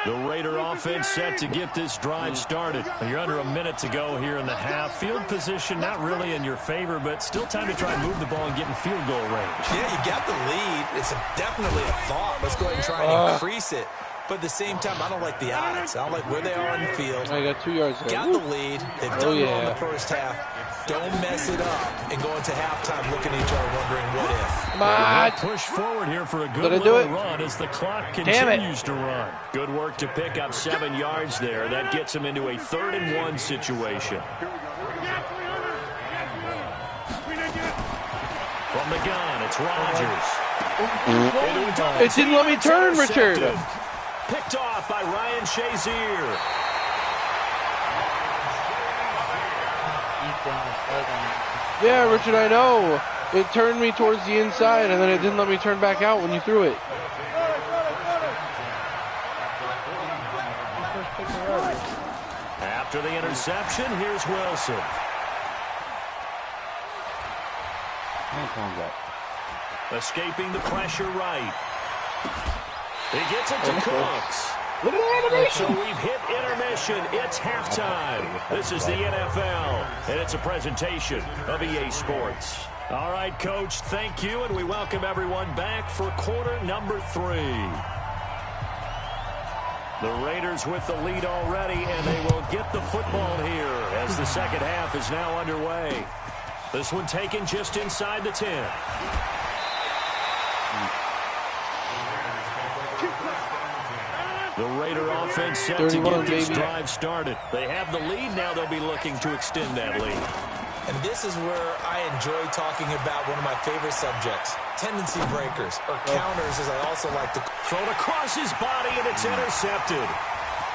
The Raider offense set to get this drive started. You're under a minute to go here in the half. Field position not really in your favor, but still time to try and move the ball and get in field goal range. Yeah, you got the lead. It's definitely a thought. Let's go ahead and try and increase it. But at the same time, I don't like the odds. I don't like where they are on the field. I got 2 yards there. Got the lead. They've done well in the first half. Don't mess it up and go into halftime looking at each other wondering what if. Come on. Push forward here for a good little run as the clock continues to run. Good work to pick up 7 yards there. That gets them into a 3rd and 1 situation. From the gun, it's Rodgers. It didn't let me turn, Richard. Picked off by Ryan Shazier. Yeah, Richard, I know. It turned me towards the inside, and then it didn't let me turn back out when you threw it. After the interception, here's Wilson. Escaping the pressure right. He gets it to Cooks. So we've hit intermission. It's halftime. This is the NFL, and it's a presentation of EA Sports. All right, Coach, thank you, and we welcome everyone back for quarter number 3. The Raiders with the lead already, and they will get the football here as the second half is now underway. This one taken just inside the 10. The Raider offense set to get this drive started. They have the lead. Now they'll be looking to extend that lead. And this is where I enjoy talking about one of my favorite subjects, tendency breakers, or counters, as I also like to. Thrown across his body, and it's intercepted.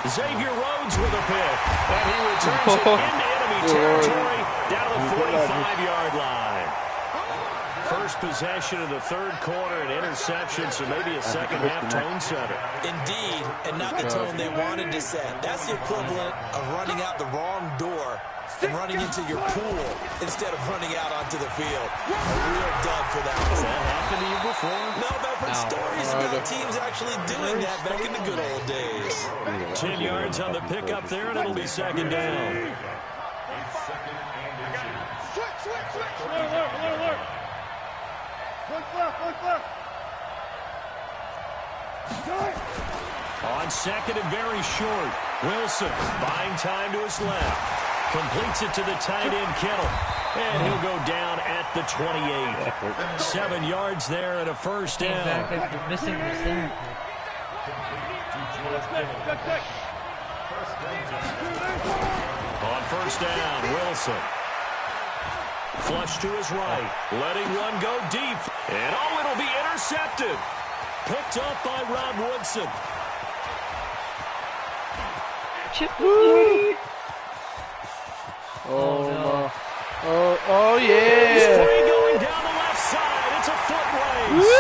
Xavier Rhodes with a pick, and he returns it into enemy territory down the 45-yard line. First possession of the 3rd quarter, an interception, so maybe a second-half tone setter. Indeed, and not the tone they wanted to set. That's the equivalent of running out the wrong door and running into your pool instead of running out onto the field. A real dub for that. Has that happened to you before? No, but I've heard stories about teams actually doing that back in the good old days. 10 yards on the pickup there, and it'll be second down. On second and very short, Wilson buying time to his left. Completes it to the tight end, Kittle. And he'll go down at the 28. 7 yards there and a first down. Missing the center. On first down, Wilson. Flush to his right, letting one go deep. And oh, it'll be intercepted. Picked up by Rod Woodson. Oh, no. Oh, yeah. He's free going down the left side. It's a foot race.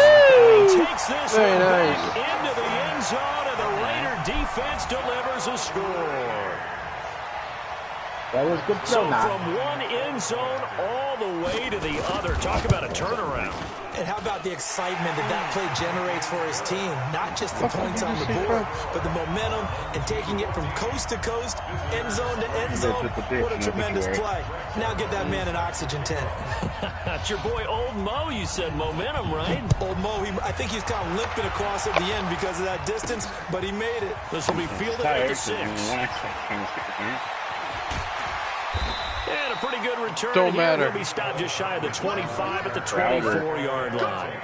He takes this Very one nice. back into the end zone, and the Raider defense delivers a score. That was good So throw, man. from one end zone all the way to the other. Talk about a turnaround. And how about the excitement that play generates for his team? Not just the points on the board, but the momentum and taking it from coast to coast, end zone to end zone. What a tremendous play. Now get that man an oxygen tent. That's your boy Old Mo, you said. Momentum, right? Old Mo, I think he's kind of limping across at the end because of that distance, but he made it. This will be fielded at the 6. And a pretty good return. Don't here. matter. He'll be stopped just shy of the 25 at the 24-yard line.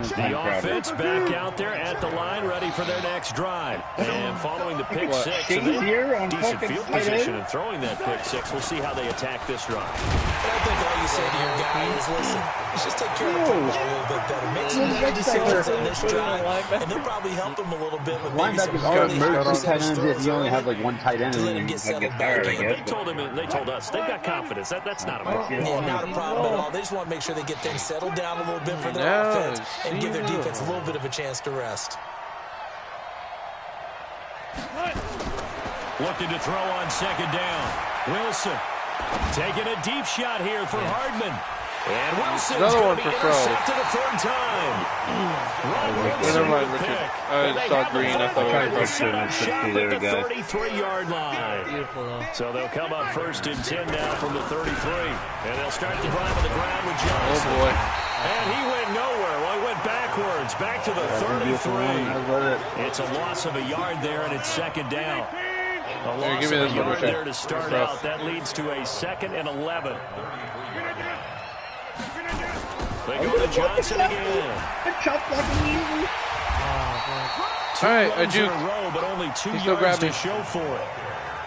The offense back out there at the line, ready for their next drive. And following the pick 6, and decent field position and throwing that pick 6. We'll see how they attack this drive. And I think all you say to your guy is, listen, let's just take care of the football a little bit better. Make some better decisions on this drive, and they'll probably help him a little bit with maybe some early Linebackers if you only have like one tight end to let him and get get settled tired, back I in. guess. They told us they've got confidence. That's not a problem. Yeah, not a problem at all. They just want to make sure they get things settled down a little bit for their offense and give their defense a little bit of a chance to rest. Looking to throw on second down. Wilson taking a deep shot here for Hardman. And Wilson's going to be intercepted a third time. Never mind, Richard. I saw green. I thought it was set up shop at the 33-yard line. Beautiful, though. So they'll come up first and 10 now from the 33. And they'll start the drive on the ground with Johnson. Oh, boy. And he went nowhere. Well, he went backwards, back to the 33. It's a loss of a yard there, and it's second down. A loss of a yard there to start out. That leads to a 2nd and 11. They go to Johnson again. All right, I in a row, but only 2 yards to show for it.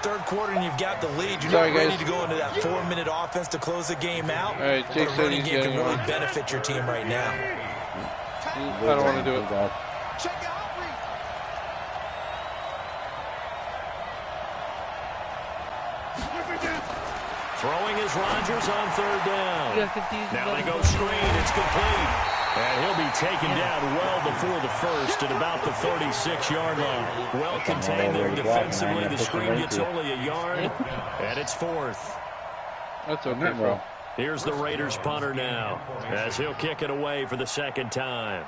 Third quarter and you've got the lead. You're Sorry, not ready guys. to go into that 4-minute offense to close the game out. All right, Jake but a said running he's game can getting really one. benefit your team right now. I don't want to do it. Throwing is Rodgers on third down. You got confused. Now they go screen. It's complete. And he'll be taken down well before the first at about the 36-yard line. Well contained there defensively. The screen gets only a yard, and it's 4th. That's okay, bro. Here's the Raiders punter now, as he'll kick it away for the second time.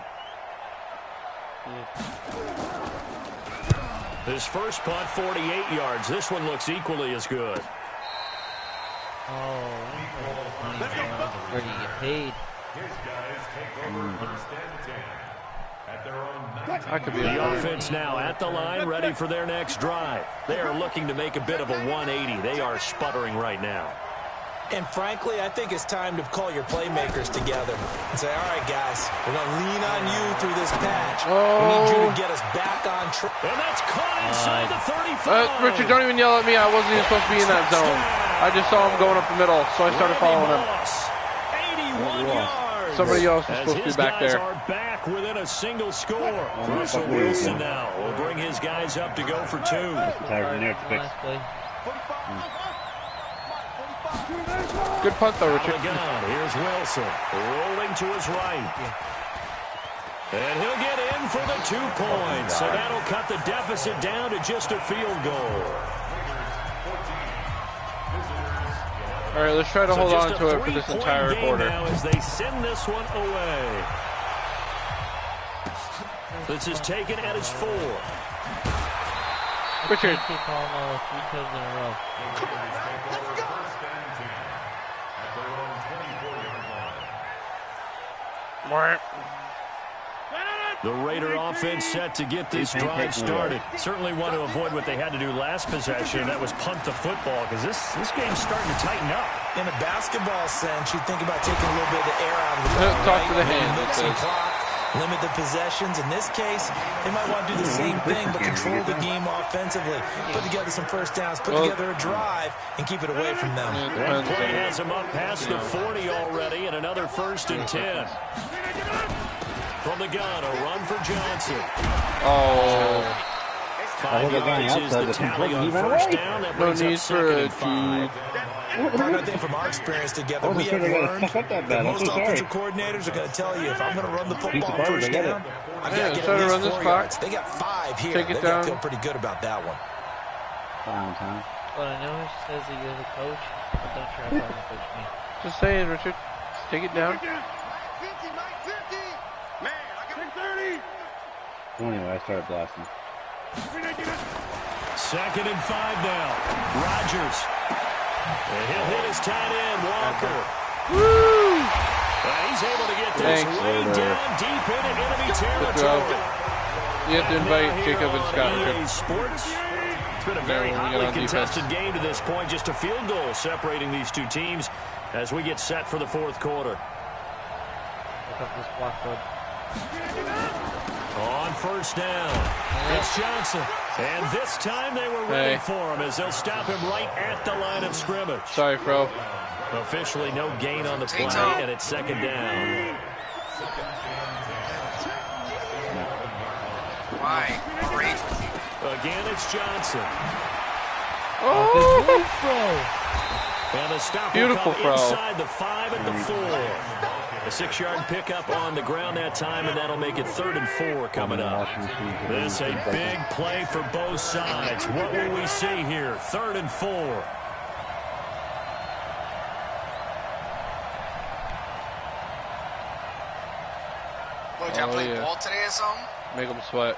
His first punt, 48 yards. This one looks equally as good. Oh, where do you get paid? I could be The offense now at the line, ready for their next drive. They are looking to make a bit of a 180. They are sputtering right now. And frankly, I think it's time to call your playmakers together and say, all right, guys, we're going to lean on you through this patch. We need you to get us back on track. And that's caught inside the 35. Richard, don't even yell at me. I wasn't even supposed to be in that zone. I just saw him going up the middle, so I started following him. 81 yards. Somebody else is supposed to be back there. As his guys are back within a single score. Russell Wilson now will bring his guys up to go for 2. Last play. Good punt, though, Richard. Here's Wilson rolling to his right. And he'll get in for the 2 points. So that'll cut the deficit down to just a field goal. All right, let's try to hold on to it for this entire quarter. Now as they send this one away. This is taken at his 4. Can't Richard. keep calling all 3 times in a row. The Raider offense set to get this drive started. Certainly want to avoid what they had to do last possession. That was punt the football, because this game's starting to tighten up. In a basketball sense, you think about taking a little bit of the air out of the ball. Talk to the Maybe hand. milk some clock, limit the possessions. In this case, they might want to do the same thing, but control the game offensively. Put together some first downs, put together a drive, and keep it away from them. One play has them up past the 40 already, and another 1st and 10. From the gun, a run for Johnson. Oh. 5 yards is the tally on first down. That brings up 2nd and 5. Brian, I think from our experience together, we have learned that most offensive coordinators are going to tell you, if I'm going to run the football first down, I've got to get at least 4 yards. They got 5 here. They've got to feel pretty good about that one. Well, I know he says that you're the coach, but don't try to coach me. Just saying, Richard. Take it down. 50, Mike, 50. Man, I got 30. Anyway, I started blasting. 2nd and 5 now. Rodgers. And he'll hit his tight end, Walker. Woo! He's able to get this way down deep into enemy territory. You have to invite Jacob and Scott. EA Sports. It's been a very hotly contested game to this point. Just a field goal separating these two teams as we get set for the 4th quarter. Look up this block, bud. On first down, it's Johnson. And this time they were ready for him as they'll stop him right at the line of scrimmage. Sorry, Fro. Officially no gain on the play, and it's 2nd down. Why? Great. Again, it's Johnson. Oh! And the stop Beautiful will come inside the 5 at the 4. A 6-yard pickup on the ground that time, and that'll make it 3rd and 4 coming up. This a big play for both sides. What will we see here? 3rd and 4. Look, y'all play ball today or something? Make them sweat.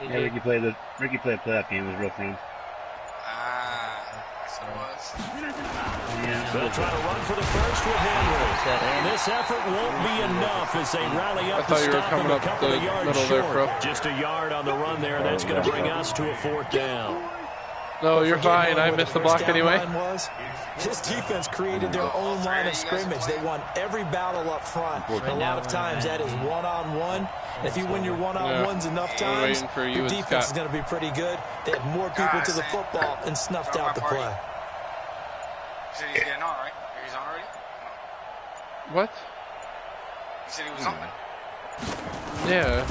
Yeah, Ricky played a playoff game. It was real fun. That's what it was. They'll try to run for the first with Henry. And this effort won't be enough as they rally up to stop them a couple of yards short. Just a yard on the run there. That's going to bring us to a 4th down. No, you're fine. I missed the block anyway. This defense created their own line of scrimmage. They won every battle up front. A lot of times that is one-on-one. If you win your one-on-ones enough times, your defense is going to be pretty good. They had more people to the football and snuffed out the play. You said he's getting on, right? He's on already? What? You said he was on. Yeah,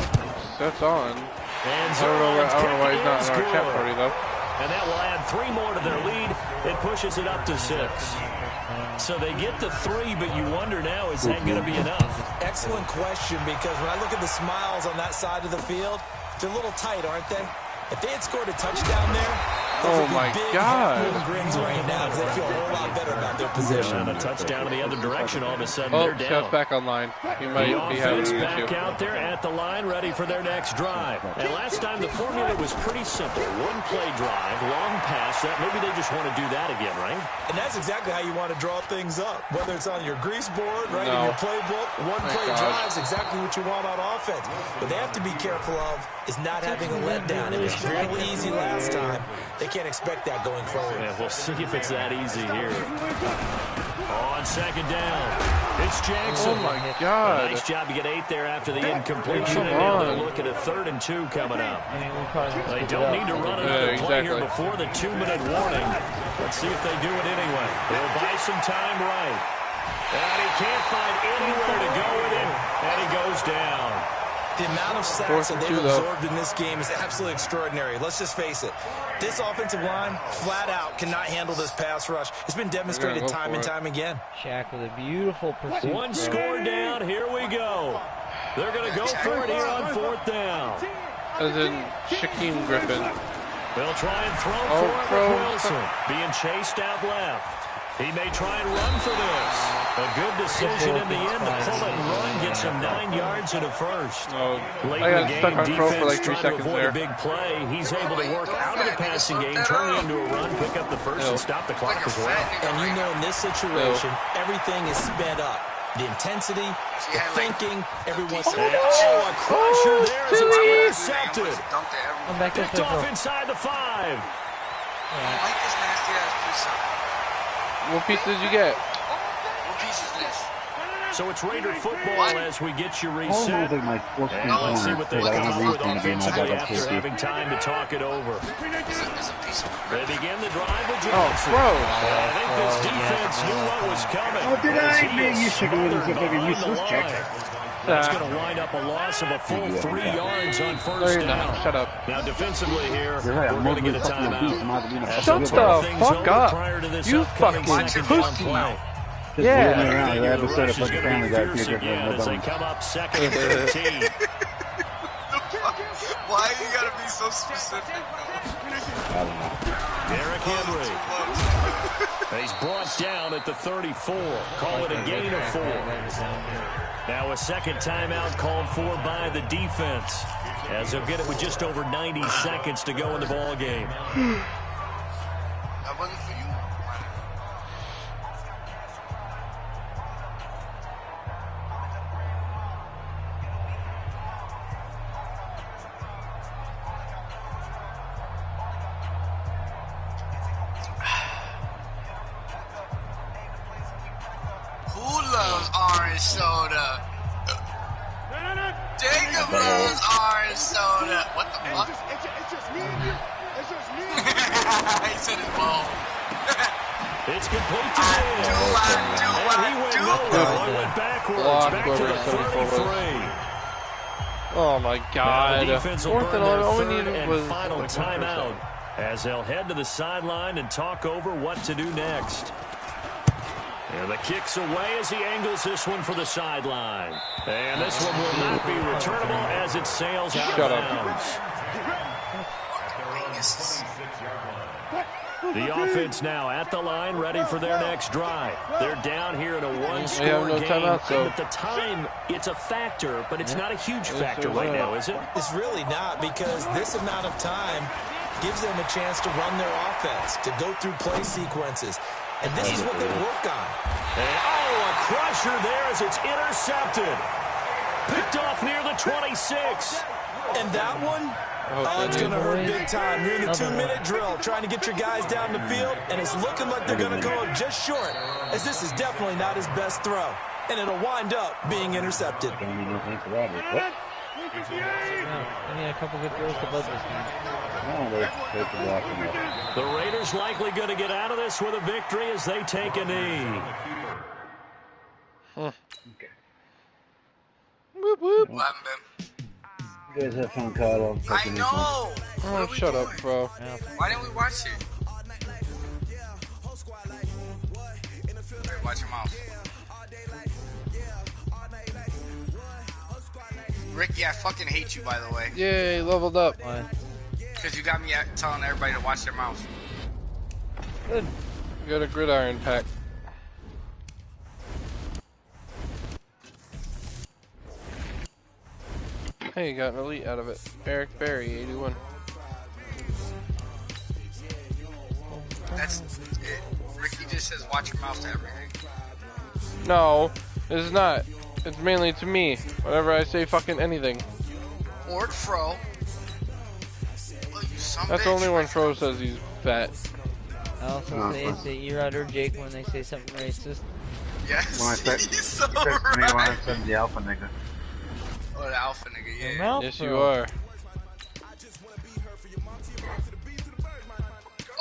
that's on. And I don't know why he's not in our chat party, though. And that will add 3 more to their lead. It pushes it up to 6. So they get to 3, but you wonder now, is that going to be enough? Excellent question, because when I look at the smiles on that side of the field, they're a little tight, aren't they? If they had scored a touchdown there, oh my God! Grins right now because they feel a whole lot better about their position. And a touchdown in the other direction, all of a sudden they're down. Scott's back online. He might be having an back issue. out there at the line, ready for their next drive. And last time the formula was pretty simple: 1 play drive, long pass. That maybe they just want to do that again, right? And that's exactly how you want to draw things up. Whether it's on your grease board, right, in your playbook, 1 play drive is exactly what you want on offense. What they have to be careful of is not having a letdown. It was real easy last time. They can't expect that going forward. Yeah, we'll see if it's that easy here. On 2nd down, it's Jackson. Oh my God! Nice job to get 8 there after the incompletion. And now they're looking at 3rd and 2 coming up. They don't need to run another play here before the 2-minute warning. Let's see if they do it anyway. They'll buy some time right. And he can't find anywhere to go with it, and he goes down. The amount of sacks that they've absorbed in this game is absolutely extraordinary. Let's just face it. This offensive line, flat out, cannot handle this pass rush. It's been demonstrated time and time again. Shaq with a beautiful pursuit. 1 score down. Here we go. They're going to go for it here on 4th down. As in Shaquem Griffin. They'll try and throw for it with Wilson. Being chased out left. He may try and run for this. A good decision in the end to pull it and run. Gets him 9 yards and a first. Late in the game, defense trying to avoid a big play. He's able to work out of the passing game, turn it into a run, pick up the first, and stop the clock as well. And you know in this situation, everything is sped up. The intensity, the thinking, everyone's... Oh, a crusher there as it's intercepted. I'm back Picked off inside the 5. Like this nasty ass piece up. What piece did you get? What piece is this? So it's Raider football as we get you reset. Like my And let's see what they come up with offensively after having time to talk it over. They begin the drive with Johnson. I think this defense knew what was coming. Oh, did I? Man, you should have been fucking useless check. That's going to wind up a loss of a full 3 yards on first down. Shut up. Now defensively here, we're going to get a timeout. Shut the fuck up. You fucking pussy. Yeah. I had to set up like a family guy here. As they come up second and 13. Why you gotta be so specific? I don't know. Derrick Henry. He's brought down at the 34. Call it a gain of 4. Now a second timeout called for by the defense, as they'll get it with just over 90 seconds to go in the ball game. That wasn't for you. Soda. Jacob loves orange soda. What the fuck? It's just me and you. It's just me. He said his ball. It's complete to him. He went nowhere. He went backwards. Back to the 33. Oh my God. The defense will burn their all we third needed and was final timeout as they'll head to the sideline and talk over what to do next. And the kick's away as he angles this one for the sideline. And this one will not be returnable as it sails out of bounds. The offense now at the line, ready for their next drive. They're down here in a one-score game. Timeout, so. At the time, it's a factor, but it's not a huge factor right now, is it? It's really not, because this amount of time gives them a chance to run their offense, to go through play sequences. And this is what they work on. And, a crusher there as it's intercepted. Picked off near the 26. And that one, it's going to hurt big time. You're in the 2-minute drill, trying to get your guys down the field, and it's looking like they're going to go up just short, as this is definitely not his best throw. And it'll wind up being intercepted. I mean, a couple good throws to both this game. The Raiders likely going to get out of this with a victory as they take a knee. Okay. Whoop, whoop. You guys have fun, Kyle. I know. Oh, shut up, bro. Yeah. Why didn't we watch it? Right, watch your mouth. Ricky, I fucking hate you, by the way. Yay, leveled up. Why? Because you got me telling everybody to watch their mouth. Good. We got a gridiron pack. Hey, you got an elite out of it. Eric Berry, 81. That's it. Ricky just says watch your mouth to everything. No, it's not. It's mainly to me. Whenever I say fucking anything. Or to Fro. Well, you son That's bitch. the only one Fro says he's fat. I also say it's Erod or Jake when they say something racist. Yes, When I said, he's so me when I right. said the alpha nigga. Oh, the alpha nigga, yeah. Mouth, Yes, bro. you are.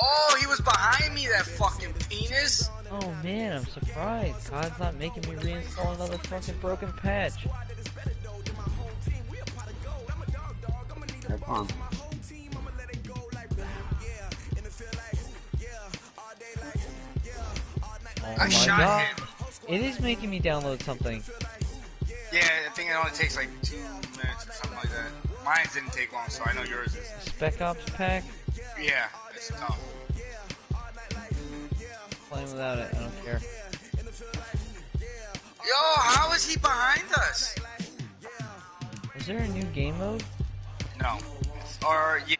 Oh, he was behind me, that fucking penis. Oh man, I'm surprised. God's not making me reinstall another fucking broken patch. Have fun. Oh I my shot God. him. It is making me download something. Yeah, I think it only takes like 2 minutes or something like that. Mine didn't take long, so I know yours is. Spec Ops pack. Yeah, it's tough. Playing without it, I don't care. Yo, how is he behind us? Is there a new game mode? No. Or, yeah.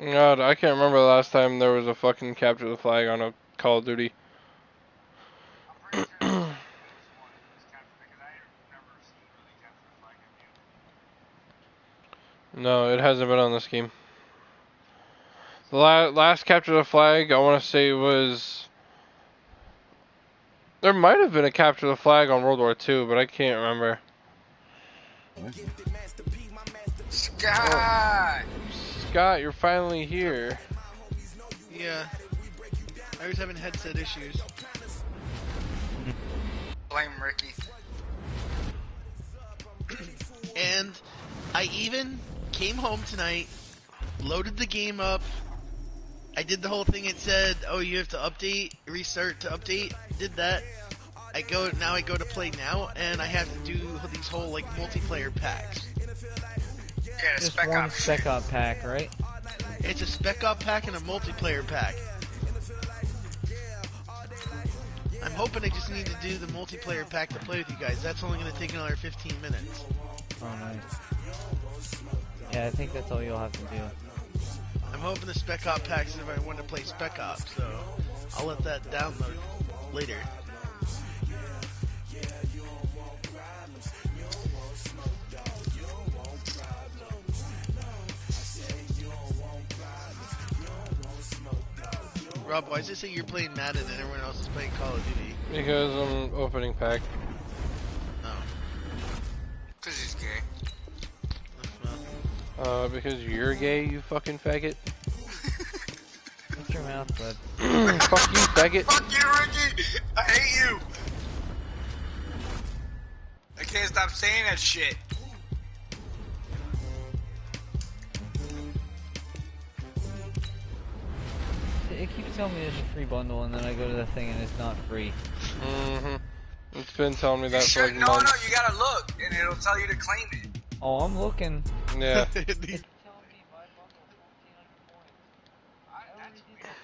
God, I can't remember the last time there was a fucking capture the flag on a Call of Duty. No, it hasn't been on this game. The last capture the flag, I want to say was... There might have been a capture the flag on World War II, but I can't remember. Scott! Scott, you're finally here. Yeah. I was having headset issues. Blame Ricky. And I even came home tonight, loaded the game up. I did the whole thing. It said, "Oh, you have to update, restart to update." Did that. I go to play now, and I have to do these whole like multiplayer packs. Yeah, Just Spec one Ops. Spec Op pack, right? It's a Spec Op pack and a multiplayer pack. I'm hoping I just need to do the multiplayer pack to play with you guys. That's only going to take another 15 minutes. Oh, nice. Yeah, I think that's all you'll have to do. I'm hoping the Spec Op pack is if I want to play Spec Ops, so I'll let that download later. Rob, why does it say you're playing Madden and everyone else is playing Call of Duty? Because I'm opening pack. Oh. Because he's gay. Because you're gay, you fucking faggot. Shut your mouth, bud. Fuck you, faggot. Fuck you, Ricky! I hate you! I can't stop saying that shit. It keeps telling me there's a free bundle, and then I go to the thing and it's not free. Mm-hmm. It's been telling me that for like No, months. you gotta look, and it'll tell you to claim it. Oh, I'm looking. Yeah. It's